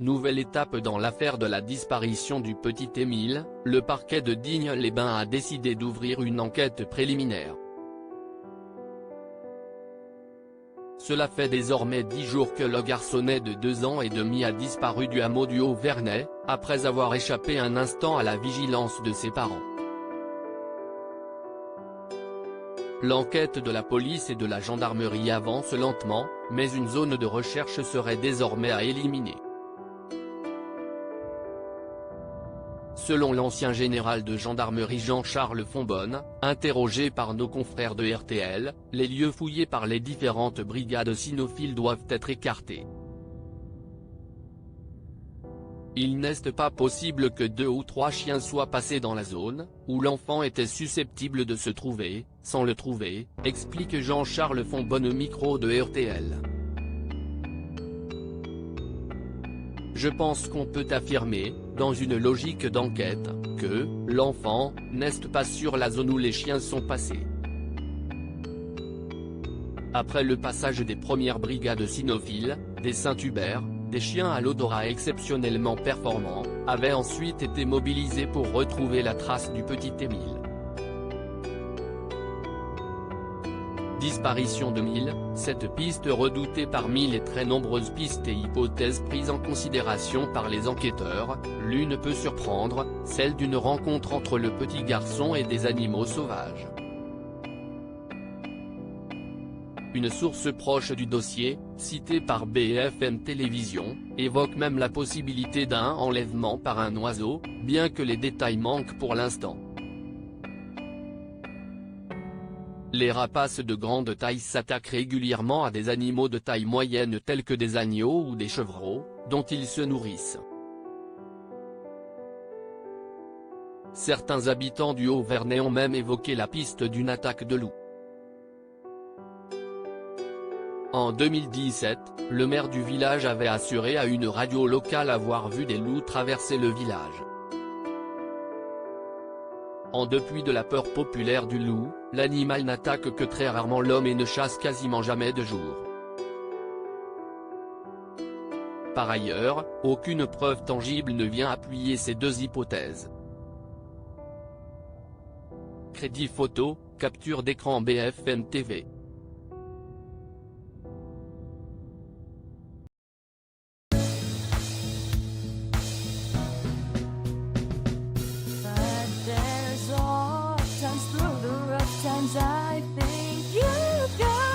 Nouvelle étape dans l'affaire de la disparition du petit Émile, le parquet de Digne-les-Bains a décidé d'ouvrir une enquête préliminaire. Cela fait désormais 10 jours que le garçonnet de 2 ans et demi a disparu du hameau du Haut-Vernay, après avoir échappé un instant à la vigilance de ses parents. L'enquête de la police et de la gendarmerie avance lentement, mais une zone de recherche serait désormais à éliminer. Selon l'ancien général de gendarmerie Jean-Charles Fonbonne, interrogé par nos confrères de RTL, les lieux fouillés par les différentes brigades cynophiles doivent être écartés. Il n'est pas possible que 2 ou 3 chiens soient passés dans la zone, où l'enfant était susceptible de se trouver, sans le trouver, explique Jean-Charles Fonbonne au micro de RTL. Je pense qu'on peut affirmer, dans une logique d'enquête, que l'enfant n'est pas sur la zone où les chiens sont passés. Après le passage des premières brigades cynophiles, des Saint-Hubert, des chiens à l'odorat exceptionnellement performants, avaient ensuite été mobilisés pour retrouver la trace du petit Émile. Disparition d'Émile, cette piste redoutée parmi les très nombreuses pistes et hypothèses prises en considération par les enquêteurs, l'une peut surprendre, celle d'une rencontre entre le petit garçon et des animaux sauvages. Une source proche du dossier, citée par BFM Télévision, évoque même la possibilité d'un enlèvement par un oiseau, bien que les détails manquent pour l'instant. Les rapaces de grande taille s'attaquent régulièrement à des animaux de taille moyenne tels que des agneaux ou des chevreaux, dont ils se nourrissent. Certains habitants du Haut-Vernay ont même évoqué la piste d'une attaque de loups. En 2017, le maire du village avait assuré à une radio locale avoir vu des loups traverser le village. En dépit de la peur populaire du loup, l'animal n'attaque que très rarement l'homme et ne chasse quasiment jamais de jour. Par ailleurs, aucune preuve tangible ne vient appuyer ces deux hypothèses. Crédit photo, capture d'écran BFM TV. Times through the rough times, I think you've got